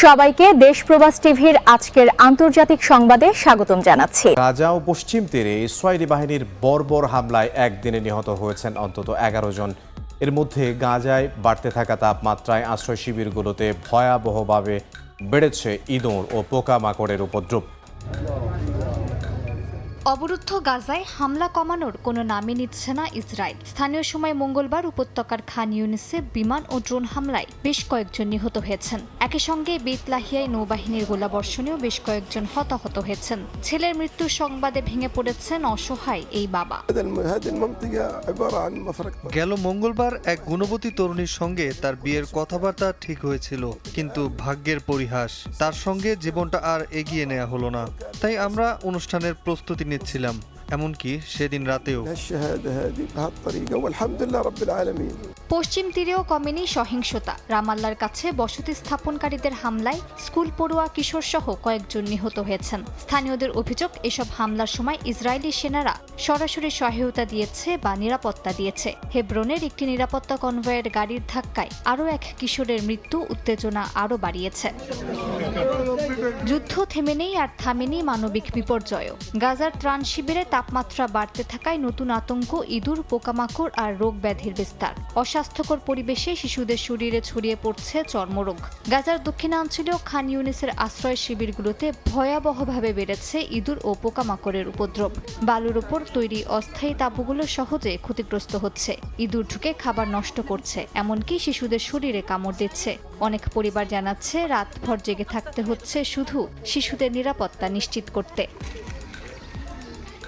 সবাইকে দেশ প্রবাস টিভির আজকের আন্তর্জাতিক সংবাদে স্বাগতম জানাচ্ছি। গাজা ও পশ্চিম তীরে ইসরায়েলি বাহিনীর বর্বর হামলায় একদিনে নিহত হয়েছেন অন্তত 11 জন। এর মধ্যে গাজায় বাড়তে থাকা তাপমাত্রায় আশ্রয় শিবিরগুলোতে ভয়াবহভাবে বেড়েছে ইঁদুর ও পোকামাকড়ের উপদ্রব। অবরুদ্ধ গাজায় হামলা কমানোর কোনো নামই নিচ্ছে না ইসরায়েল। স্থানীয় সময় মঙ্গলবার উপত্যকার খান ইউনিসে বিমান ও ড্রোন হামলায় বেশ কয়েকজন নিহত হয়েছেন। একই সঙ্গে বেতলাহিয়ায় নৌবাহিনীর গোলাবর্ষণেও বেশ কয়েকজন হতাহত হয়েছেন। ছেলের মৃত্যুর সংবাদে ভেঙে পড়েছেন অসহায় এই বাবা। গেল মঙ্গলবার এক গুণবতী তরুণীর সঙ্গে তার বিয়ের কথাবার্তা ঠিক হয়েছিল, কিন্তু ভাগ্যের পরিহাস, তার সঙ্গে জীবনটা আর এগিয়ে নেওয়া হলো না। তাই আমরা অনুষ্ঠানের প্রস্তুতি নিচ্ছিলাম, এমনকি সেদিন রাতেও। পশ্চিম তীরেও কমেনি সহিংসতা। রামাল্লার কাছে বসতি স্থাপনকারীদের হামলায় স্কুল পড়ুয়া কিশোর সহ কয়েকজন নিহত হয়েছেন। স্থানীয়দের অভিযোগ, এসব হামলার সময় ইসরায়েলি সেনারা সরাসরি সহায়তা দিয়েছে বা নিরাপত্তা দিয়েছে। হেব্রনের একটি নিরাপত্তা কনভয়ের গাড়ির ধাক্কায় আরও এক কিশোরের মৃত্যু উত্তেজনা আরও বাড়িয়েছে। যুদ্ধ থেমে নেই আর থামেনি মানবিক বিপর্যয়ও। গাজার ত্রাণ শিবিরে তাপমাত্রা বাড়তে থাকায় নতুন আতঙ্ক, ইঁদুর, পোকামাকড় আর রোগ ব্যাধির বিস্তার। অস্বাস্থ্যকর পরিবেশে শিশুদের শরীরে ছড়িয়ে পড়ছে চর্মরোগ। গাজার দক্ষিণাঞ্চলীয় খান ইউনিসের আশ্রয় শিবিরগুলোতে ভয়াবহভাবে বেড়েছে ইঁদুর ও পোকামাকড়ের উপদ্রব। বালুর ওপর তৈরি অস্থায়ী তাঁবুগুলো সহজে ক্ষতিগ্রস্ত হচ্ছে। ইঁদুর ঢুকে খাবার নষ্ট করছে, এমনকি শিশুদের শরীরে কামড় দিচ্ছে। অনেক পরিবার জানাচ্ছে রাতভর জেগে থাকতে হচ্ছে শুধু শিশুদের নিরাপত্তা নিশ্চিত করতে।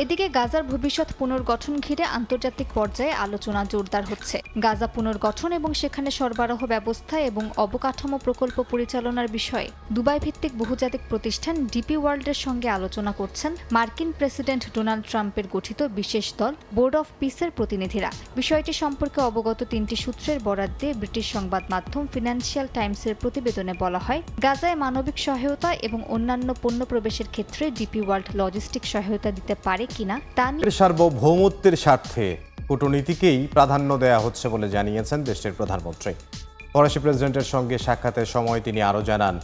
এদিকে গাজার ভবিষ্যৎ পুনর্গঠন ঘিরে আন্তর্জাতিক পর্যায়ে আলোচনা জোরদার হচ্ছে। গাজা পুনর্গঠন এবং সেখানে সরবরাহ ব্যবস্থা এবং অবকাঠামো প্রকল্প পরিচালনার বিষয়ে দুবাই ভিত্তিক বহুজাতিক প্রতিষ্ঠান ডিপি ওয়ার্ল্ডের সঙ্গে আলোচনা করছেন মার্কিন প্রেসিডেন্ট ডোনাল্ড ট্রাম্পের গঠিত বিশেষ দল বোর্ড অফ পিসের প্রতিনিধিরা। বিষয়টি সম্পর্কে অবগত 3টি সূত্রের বরাত দিয়ে ব্রিটিশ সংবাদ মাধ্যম ফিনান্সিয়াল টাইমসের প্রতিবেদনে বলা হয়, গাজায় মানবিক সহায়তা এবং অন্যান্য পণ্য প্রবেশের ক্ষেত্রে ডিপি ওয়ার্ল্ড লজিস্টিক সহায়তা দিতে পারে কিনা তা নিয়ে সার্বভৌমত্বের স্বার্থে কূটনীতিকেই প্রাধান্য দেওয়া হচ্ছে বলে জানিয়েছেন দেশটির প্রধানমন্ত্রী। ফরাসি প্রেসিডেন্টের সঙ্গে সাক্ষাতের সময় তিনি আরও জানান,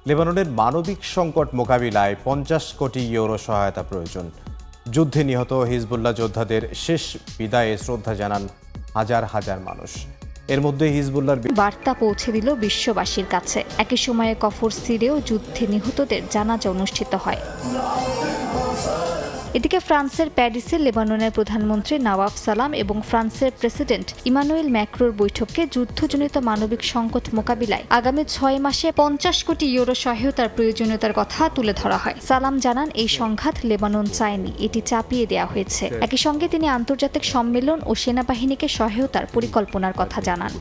লেবাননের মানবিক সংকট মোকাবিলায় 50 কোটি ইউরো সহায়তা প্রয়োজন। যুদ্ধে নিহত হিজবুল্লাহ যোদ্ধাদের শেষ বিদায়ে শ্রদ্ধা জানান হাজার হাজার মানুষ। এর মধ্যে হিজবুল্লাহর বার্তা পৌঁছে দিল বিশ্ববাসীর কাছে। একই সময়ে কফর সিরিয়াও যুদ্ধে নিহতদের জানাজা অনুষ্ঠিত হয়। এদিকে ফ্রান্সের প্যারিসে লেবাননের প্রধানমন্ত্রী নওয়াফ সালাম এবং ফ্রান্সের প্রেসিডেন্ট ইমানুয়েল ম্যাক্রোর বৈঠকে যুদ্ধজনিত মানবিক সংকট মোকাবিলায় আগামী 6 মাসে 50 কোটি ইউরো সহায়তার প্রয়োজনীয়তার কথা তুলে ধরা হয়। সালাম জানান, এই সংঘাত লেবানন চায়নি, এটি চাপিয়ে দেওয়া হয়েছে। একই সঙ্গে তিনি আন্তর্জাতিক সম্মেলন ও সেনাবাহিনীকে সহায়তার পরিকল্পনার কথা জানান।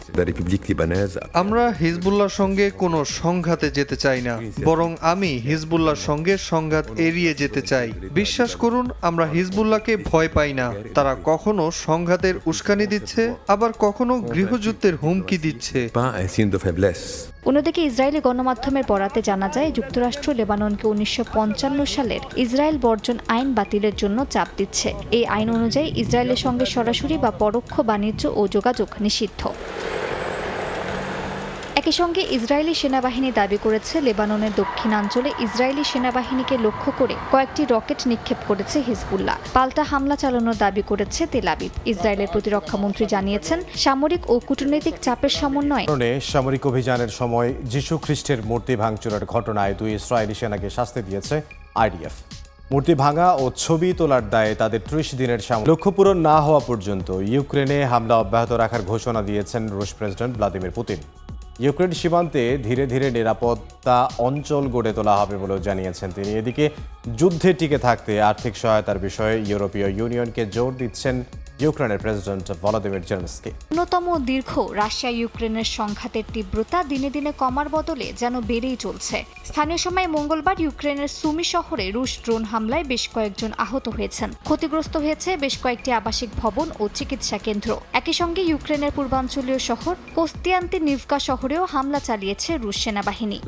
আমরা হিজবুল্লাহর সঙ্গে কোনো সংঘাতে যেতে চাই না, বরং আমি হিজবুল্লাহর সঙ্গে সংঘাত এড়িয়ে যেতে চাই। বিশ্বাস করুন, আমরা হিজবুল্লাহকে ভয় পাই না। তারা কখনো সংঘাতের উস্কানি দিচ্ছে, আবার কখনো গৃহযুদ্ধের হুমকি দিচ্ছে। অন্যদিকে ইসরায়েলি গণমাধ্যমের বরাতে জানা যায়, যুক্তরাষ্ট্র লেবাননকে 1955 সালের ইসরায়েল বর্জন আইন বাতিলের জন্য চাপ দিচ্ছে। এই আইন অনুযায়ী ইসরায়েলের সঙ্গে সরাসরি বা পরোক্ষ বাণিজ্য ও যোগাযোগ নিষিদ্ধ। একই সঙ্গে ইসরায়েলি সেনাবাহিনী দাবি করেছে, লেবাননের দক্ষিণাঞ্চলে ইসরায়েলি সেনাবাহিনীকে লক্ষ্য করে কয়েকটি রকেট নিক্ষেপ করেছে হিজবুল্লাহ। পাল্টা হামলা চালানোর দাবি করেছে তেল আবিব। ইসরায়েলের প্রতিরক্ষা মন্ত্রী জানিয়েছেন, সামরিক ও কূটনৈতিক চাপের সমন্বয়ে সামরিক অভিযানের সময় যিশু খ্রিস্টের মূর্তি ভাঙচুরের ঘটনায় 2 ইসরায়েলি সেনাকে শাস্তি দিয়েছে আইডিএফ। মূর্তি ভাঙা ও ছবি তোলার দায়ে তাদের 30 দিনের লক্ষ্য পূরণ না হওয়া পর্যন্ত ইউক্রেনে হামলা অব্যাহত রাখার ঘোষণা দিয়েছেন রুশ প্রেসিডেন্ট ভ্লাদিমির পুতিন। ইউক্রেন সীমান্তে ধীরে ধীরে নিরাপত্তা অঞ্চল গড়ে তোলা হবে বলেও জানিয়েছেন তিনি। এদিকে যুদ্ধে টিকে থাকতে আর্থিক সহায়তার বিষয়ে ইউরোপীয় ইউনিয়নকে জোর দিচ্ছেন ইউক্রেনের প্রেসিডেন্ট ভলোদিমির জেলেনস্কি। অন্যতম দীর্ঘ রাশিয়া ইউক্রেনের সংঘাতের তীব্রতা দিনে দিনে কমার বদলে যেন বেড়েই চলছে। স্থানীয় সময় মঙ্গলবার ইউক্রেনের সুমি শহরে রুশ ড্রোন হামলায় বেশ কয়েকজন আহত হয়েছেন। ক্ষতিগ্রস্ত হয়েছে বেশ কয়েকটি আবাসিক ভবন ও চিকিৎসা কেন্দ্র। একই সঙ্গে ইউক্রেনের পূর্বাঞ্চলীয় শহর কোস্তিয়ান্তিনিভকা শহরেও হামলা চালিয়েছে রুশ সেনাবাহিনী।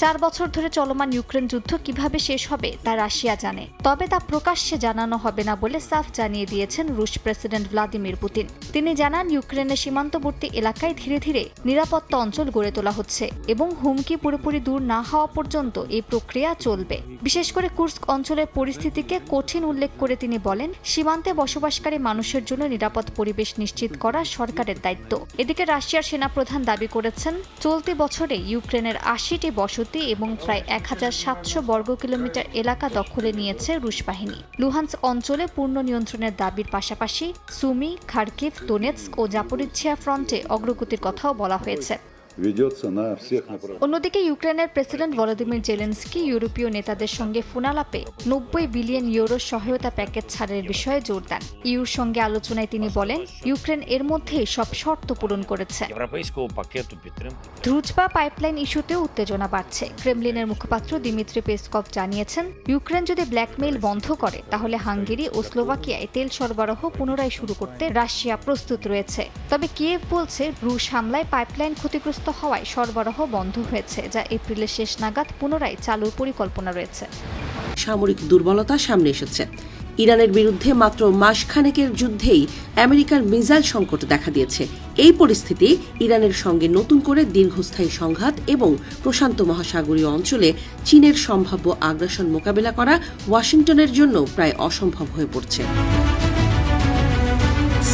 4 বছর ধরে চলমান ইউক্রেন যুদ্ধ কিভাবে শেষ হবে তা রাশিয়া জানে, তবে তা প্রকাশ্যে জানানো হবে না বলে সাফ জানিয়ে জানিয়ে দিয়েছেন রুশ প্রেসিডেন্ট ভ্লাদিমির পুতিন। তিনি জানান, ইউক্রেনের সীমান্তবর্তী এলাকায় ধীরে ধীরে নিরাপত্তা অঞ্চল গড়ে তোলা হচ্ছে এবং হুমকি পুরোপুরি দূর না হওয়া পর্যন্ত এই প্রক্রিয়া চলবে। বিশেষ করে কুর্স্ক অঞ্চলের পরিস্থিতিকে কঠিন উল্লেখ করে তিনি বলেন, সীমান্তে বসবাসকারী মানুষের জন্য নিরাপদ পরিবেশ নিশ্চিত করা সরকারের দায়িত্ব। এদিকে রাশিয়ার সেনাপ্রধান দাবি করেছেন, চলতি বছরে ইউক্রেনের ৮০টি বসতি এবং প্রায় ১৭০০ বর্গ কিলোমিটার এলাকা দখলে নিয়েছে রুশ বাহিনী। লুহান্স্ক অঞ্চলে পূর্ণ নিয়ন্ত্রণের দাবির পাশাপাশি সুমি, খার্কিভ, দোনেৎস্ক ও জাপোরিজ্জিয়া ফ্রন্টে অগ্রগতির কথাও বলা হয়েছে। অন্যদিকে ইউক্রেনের প্রেসিডেন্ট ভলোদিমির জেলেনস্কি ইউরোপীয় নেতাদের সঙ্গে ফোনালাপে ৯০ বিলিয়ন ইউরো সহায়তা প্যাকেজ ছাড়ের বিষয়ে জোর দেন। ইউর সঙ্গে আলোচনায় তিনি বলেন, ইউক্রেন এর মধ্যেই সব শর্ত পূরণ করেছে। দ্রুজবা পাইপলাইন ইস্যুতেও উত্তেজনা বাড়ছে। ক্রেমলিনের মুখপাত্র দিমিত্রি পেসকভ জানিয়েছেন, ইউক্রেন যদি ব্ল্যাকমেইল বন্ধ করে তাহলে হাঙ্গেরি ও স্লোভাকিয়ায় তেল সরবরাহ পুনরায় শুরু করতে রাশিয়া প্রস্তুত রয়েছে। তবে কিয়েভ বলছে, রুশ হামলায় পাইপলাইন ক্ষতিগ্রস্ত হওয়ায় সরবরাহ বন্ধ হয়েছে, যা এপ্রিলের শেষ নাগাদ পুনরায় চালুর পরিকল্পনা রয়েছে। সামরিক দুর্বলতা সামনে এসেছে। ইরানের বিরুদ্ধে মাত্র মাসখানেকের যুদ্ধেই আমেরিকার মিসাইল সংকট দেখা দিয়েছে। এই পরিস্থিতি ইরানের সঙ্গে নতুন করে দীর্ঘস্থায়ী সংঘাত এবং প্রশান্ত মহাসাগরীয় অঞ্চলে চীনের সম্ভাব্য আগ্রাসন মোকাবেলা করা ওয়াশিংটনের জন্য প্রায় অসম্ভব হয়ে পড়ছে।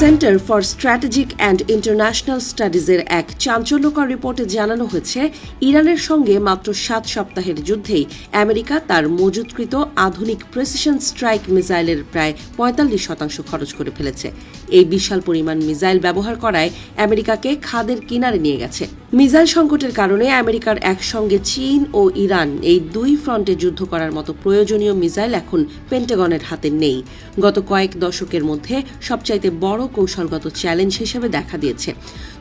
Centre for strategic and international স্টাডিজের এক চাঞ্চল্যকর রিপোর্টে জানানো হয়েছে, ইরানের সঙ্গে মাত্র ৭ সপ্তাহের যুদ্ধেই আমেরিকা তার মজুতকৃত আধুনিক প্রেসিশন স্ট্রাইক মিসাইলের প্রায় ৪৫% খরচ করে ফেলেছে। এই বিশাল পরিমাণ মিসাইল ব্যবহার করায় আমেরিকাকে খাদের কিনারে নিয়ে গেছে। মিসাইল সংকটের কারণে আমেরিকার একসঙ্গে চীন ও ইরান এই দুই ফ্রন্টে যুদ্ধ করার মতো প্রয়োজনীয় মিসাইল এখন পেন্টাগনের হাতে নেই। গত কয়েক দশকের মধ্যে সবচাইতে বড় কৌশলগত চ্যালেঞ্জ হিসেবে দেখা দিয়েছে।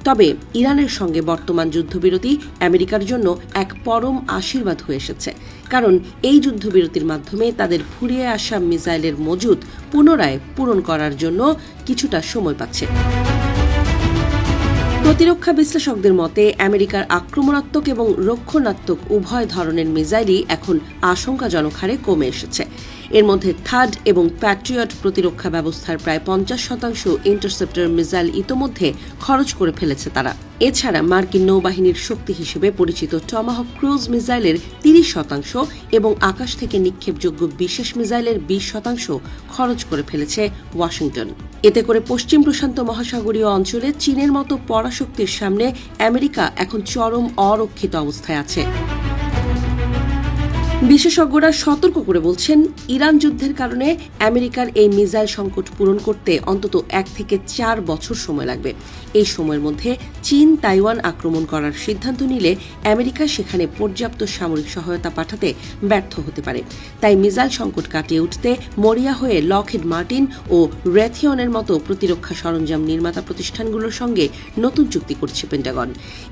তবে ইরানের সঙ্গে বর্তমান যুদ্ধবিরতি আমেরিকার জন্য এক পরম আশীর্বাদ হয়ে এসেছে, কারণ এই যুদ্ধবিরতির মাধ্যমে তাদের ফুরিয়ে আসা মিসাইলের মজুত পুনরায় পূরণ করার জন্য কিছুটা সময় পাচ্ছে। প্রতিরক্ষা বিশ্লেষকদের মতে, আমেরিকার আক্রমণাত্মক এবং রক্ষণাত্মক উভয় ধরনের মিসাইলই এখন আশঙ্কাজনক হারে কমে এসেছে। এর মধ্যে থাড এবং প্যাট্রিয়ট প্রতিরক্ষা ব্যবস্থার প্রায় ৫০% ইন্টারসেপ্টর মিসাইল ইতোমধ্যে খরচ করে ফেলেছে তারা। এছাড়া মার্কিন নৌবাহিনীর শক্তি হিসেবে পরিচিত টমাহক ক্রুজ মিসাইলের ৩০% এবং আকাশ থেকে নিক্ষেপযোগ্য বিশেষ মিসাইলের ২০% খরচ করে ফেলেছে ওয়াশিংটন। এতে করে পশ্চিম প্রশান্ত মহাসাগরীয় অঞ্চলে চীনের মতো পরাশক্তির সামনে আমেরিকা এখন চরম অরক্ষিত অবস্থায় আছে। বিশেষজ্ঞরা সতর্ক করে বলছেন, ইরান যুদ্ধের কারণে আমেরিকার এই মিসাইল সংকট পূরণ করতে অন্তত ১ থেকে ৪ বছর সময় লাগবে। এই সময়ের মধ্যে চীন তাইওয়ান আক্রমণ করার সিদ্ধান্ত নিলে আমেরিকা সেখানে পর্যাপ্ত সামরিক সহায়তা পাঠাতে ব্যর্থ হতে পারে। তাই মিসাইল সংকট কাটিয়ে উঠতে মরিয়া হয়ে লকহিড মার্টিন ও রেথিয়নের মতো প্রতিরক্ষা সরঞ্জাম নির্মাতা প্রতিষ্ঠানগুলোর সঙ্গে নতুন চুক্তি করছে পেন্টাগন।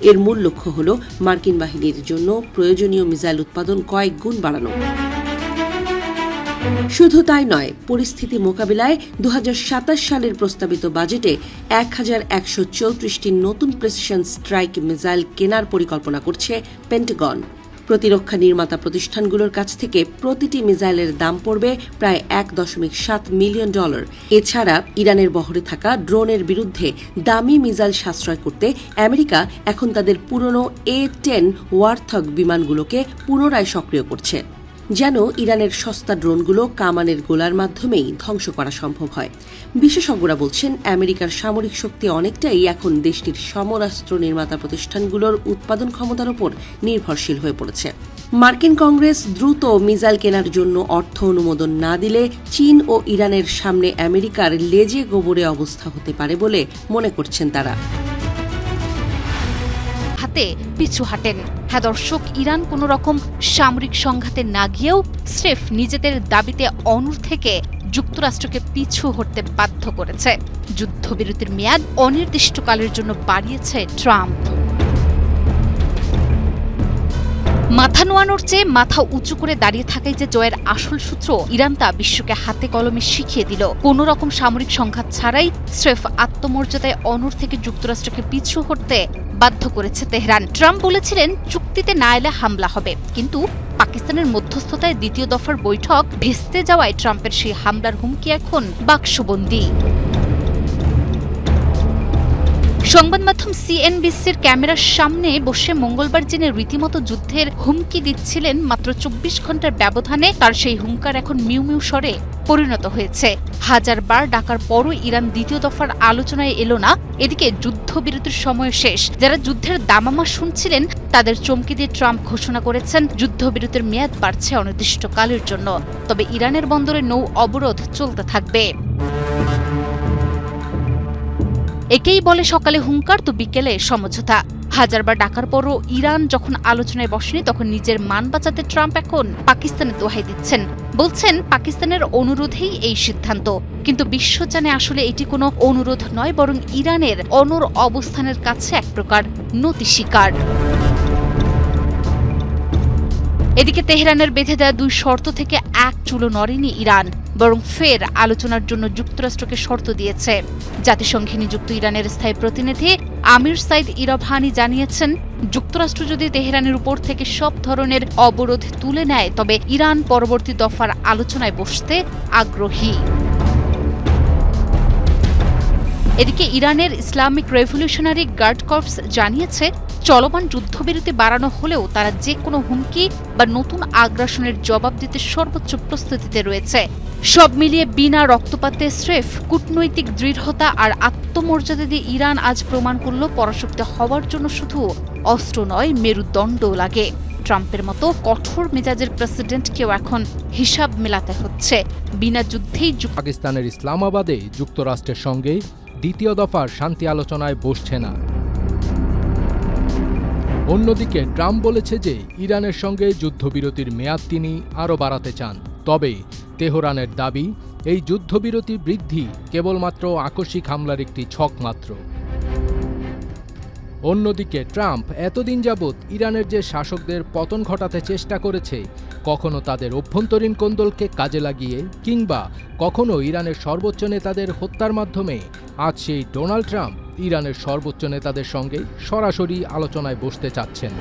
এর মূল লক্ষ্য হল মার্কিন বাহিনীর জন্য প্রয়োজনীয় মিসাইল উৎপাদন কয়েক গুণ বাড়ানো। শুধু তাই নয়, পরিস্থিতি মোকাবিলায় ২০২৭ সালের প্রস্তাবিত বাজেটে ১১৩৪টি নতুন প্রেসিশন স্ট্রাইক মিসাইল কেনার পরিকল্পনা করছে পেন্টাগন। প্রতিরক্ষা নির্মাতা প্রতিষ্ঠানগুলোর কাছ থেকে প্রতিটি মিসাইলের দাম পড়বে প্রায় $১.৭ মিলিয়ন। এছাড়া ইরানের বহরে থাকা ড্রোনের বিরুদ্ধে দামি মিসাইল সাশ্রয় করতে আমেরিকা এখন তাদের পুরনো A-10 ওয়ারথগ বিমানগুলোকে পুনরায় সক্রিয় করছে, যেন ইরানের সস্তা ড্রোনগুলো কামানের গোলার মাধ্যমেই ধ্বংস করা সম্ভব হয়। বিশেষজ্ঞরা বলছেন, আমেরিকার সামরিক শক্তি অনেকটাই এখন দেশটির সমরাস্ত্র নির্মাতা প্রতিষ্ঠানগুলোর উৎপাদন ক্ষমতার উপর নির্ভরশীল হয়ে পড়েছে। মার্কিন কংগ্রেস দ্রুত মিসাইল কেনার জন্য অর্থ অনুমোদন না দিলে চীন ও ইরানের সামনে আমেরিকার লেজে গোবরে অবস্থা হতে পারে বলে মনে করছেন তারা। হাতে পিছু হাঁটেন। হ্যাঁ দর্শক, ইরান কোনো রকম সামরিক সংঘাতে না গিয়েও স্রেফ নিজেদের দাবিতে অনড় থেকে যুক্তরাষ্ট্রকে পিছু হটতে বাধ্য করেছে। যুদ্ধবিরতির মেয়াদ অনির্দিষ্টকালের জন্য বাড়িয়েছে ট্রাম্প। মাথা নোয়ানোর চেয়ে মাথা উঁচু করে দাঁড়িয়ে থাকাই যে জয়ের আসল সূত্র, ইরান তা বিশ্বকে হাতে কলমে শিখিয়ে দিল। কোনো রকম সামরিক সংঘাত ছাড়াই স্রেফ আত্মমর্যাদায় অনড় থেকে যুক্তরাষ্ট্রকে পিছু হটতে বাধ্য করেছে তেহরান। ট্রাম্প বলেছিলেন চুক্তিতে না এলে হামলা হবে, কিন্তু পাকিস্তানের মধ্যস্থতায় দ্বিতীয় দফার বৈঠক ভেস্তে যাওয়ায় ট্রাম্পের সেই হামলার হুমকি এখন বাক্সবন্দী। সংবাদ মাধ্যম সিএনবিসির ক্যামেরার সামনে বসে মঙ্গলবার যিনি রীতিমতো যুদ্ধের হুমকি দিচ্ছিলেন, মাত্র 24 ঘন্টার ব্যবধানে তার সেই হুঙ্কার এখন মিউ মিউ স্বরে পরিণত হয়েছে। হাজারবার ডাকার পরও ইরান দ্বিতীয় দফার আলোচনায় এলো না। এদিকে যুদ্ধবিরতির সময় শেষ। যারা যুদ্ধের দামামা শুনছিলেন তাদের চমকে দিয়ে ট্রাম্প ঘোষণা করেছেন যুদ্ধবিরতির মেয়াদ বাড়ছে অনির্দিষ্টকালের জন্য, তবে ইরানের বন্দরে নৌ অবরোধ চলতে থাকবে। একেই বলে সকালে হুঙ্কার তো বিকেলে সমঝোতা। হাজারবার ডাকার পরও ইরান যখন আলোচনায় বসেনি, তখন নিজের মান বাঁচাতে ট্রাম্প এখন পাকিস্তানের দোহাই দিচ্ছেন। বলছেন পাকিস্তানের অনুরোধেই এই সিদ্ধান্ত, কিন্তু বিশ্ব জানে আসলে এটি কোনো অনুরোধ নয়, বরং ইরানের অনড় অবস্থানের কাছে এক প্রকার নতি স্বীকার। এদিকে তেহরানের বেঁধে দেওয়া 2 শর্ত থেকে এক চুলো নড়েনি ইরান, বরং ফের আলোচনার জন্য যুক্তরাষ্ট্রকে শর্ত দিয়েছে। জাতিসংঘে নিযুক্ত ইরানের স্থায়ী প্রতিনিধি আমির সাইদ ইরাভানি জানিয়েছেন, যুক্তরাষ্ট্র যদি তেহরানের উপর থেকে সব ধরনের অবরোধ তুলে নেয়, তবে ইরান পরবর্তী দফার আলোচনায় বসতে আগ্রহী। এদিকে ইরানের ইসলামিক রেভলিউশনারি গার্ড কর্পস জানিয়েছে, চলমান যুদ্ধবিরতি বাড়ানো হলেও তারা যে কোনো হুমকি বা নতুন আগ্রাসনের জবাব দিতে সর্বোচ্চ প্রস্তুতিতে রয়েছে। সব মিলিয়ে বিনা রক্তপাতে স্রেফ কূটনৈতিক দৃঢ়তা আর আত্মমর্যাদা দিয়ে ইরান আজ প্রমাণ করল পরাশক্তি হওয়ার জন্য শুধু অস্ত্র নয়, মেরুদণ্ডও লাগে। ট্রাম্পের মতো কঠোর মেজাজের প্রেসিডেন্টকেও এখন হিসাব মেলাতে হচ্ছে। বিনা যুদ্ধেই পাকিস্তানের ইসলামাবাদে যুক্তরাষ্ট্রের সঙ্গে দ্বিতীয় দফার শান্তি আলোচনায় বসছে না। অন্যদিকে ট্রাম্প বলেছে যে ইরানের সঙ্গে যুদ্ধবিরতির মেয়াদ তিনি আরও বাড়াতে চান। তবে তেহরানের দাবি, এই যুদ্ধবিরতি বৃদ্ধি কেবলমাত্র আকস্মিক হামলার একটি ছক মাত্র। অন্যদিকে ট্রাম্প এতদিন যাবৎ ইরানের যে শাসকদের পতন ঘটাতে চেষ্টা করেছে, কখনো তাদের অভ্যন্তরীণ কোন্দলকে কাজে লাগিয়ে কিংবা কখনো ইরানের সর্বোচ্চ নেতাদের হত্যার মাধ্যমে, আজ সেই ডোনাল্ড ট্রাম্প ইরানের সর্বোচ্চ নেতাদের সঙ্গে সরাসরি আলোচনায় বসতে চাচ্ছেন।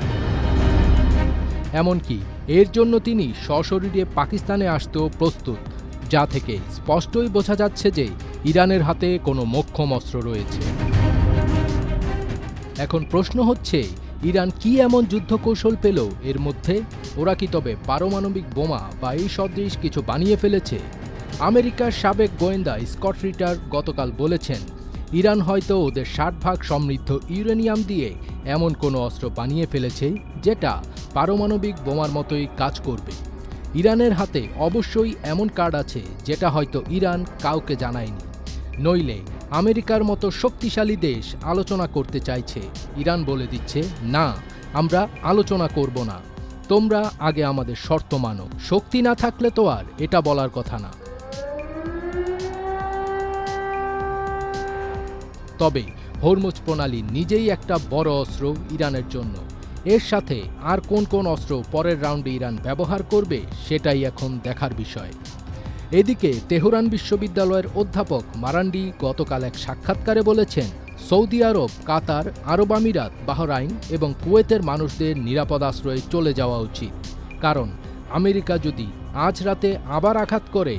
এমনকি এর জন্য তিনি সশরীরে পাকিস্তানে আসতেও প্রস্তুত, যা থেকে স্পষ্টই বোঝা যাচ্ছে যে ইরানের হাতে কোনো মোক্ষম অস্ত্র রয়েছে। এখন প্রশ্ন হচ্ছে, ইরান কি এমন যুদ্ধকৌশল পেল এর মধ্যে? ওরা কি তবে পারমাণবিক বোমা বা এই সদৃশ কিছু বানিয়ে ফেলেছে? আমেরিকার সাবেক গোয়েন্দা স্কট রিটার গতকাল বলেছেন, ইরান হয়তো ওদের 60% সমৃদ্ধ ইউরেনিয়াম দিয়ে এমন কোনো অস্ত্র বানিয়ে ফেলেছে যেটা পারমাণবিক বোমার মতোই কাজ করবে। ইরানের হাতে অবশ্যই এমন কার্ড আছে যেটা হয়তো ইরান কাউকে জানায়নি। নইলে আমেরিকার মতো শক্তিশালী দেশ আলোচনা করতে চাইছে, ইরান বলে দিচ্ছে, না, আমরা আলোচনা করব না, তোমরা আগে আমাদের শর্ত মানো। শক্তি না থাকলে তো আর এটা বলার কথা না। তবে হরমুজ প্রণালী নিজেই একটা বড় অস্ত্র ইরানের জন্য। এর সাথে আর কোন কোন অস্ত্র পরের রাউন্ডে ইরান ব্যবহার করবে সেটাই এখন দেখার বিষয়। এদিকে তেহরান বিশ্ববিদ্যালয়ের অধ্যাপক মারান্ডি গতকাল এক সাক্ষাৎকারে বলেছেন, সৌদি আরব, কাতার, আরব আমিরাত, বাহরাইন এবং কুয়েতের মানুষদের নিরাপদ আশ্রয়ে চলে যাওয়া উচিত, কারণ আমেরিকা যদি আজ রাতে আবার আঘাত করে,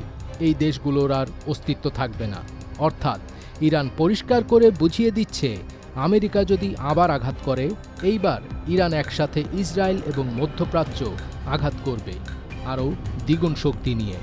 এই দেশগুলোর আর অস্তিত্ব থাকবে না। অর্থাৎ ইরান পরিষ্কার করে বুঝিয়ে দিচ্ছে, আমেরিকা যদি আবার আঘাত করে, এইবার ইরান একসাথে ইসরায়েল এবং মধ্যপ্রাচ্য আঘাত করবে, আরও দ্বিগুণ শক্তি নিয়ে।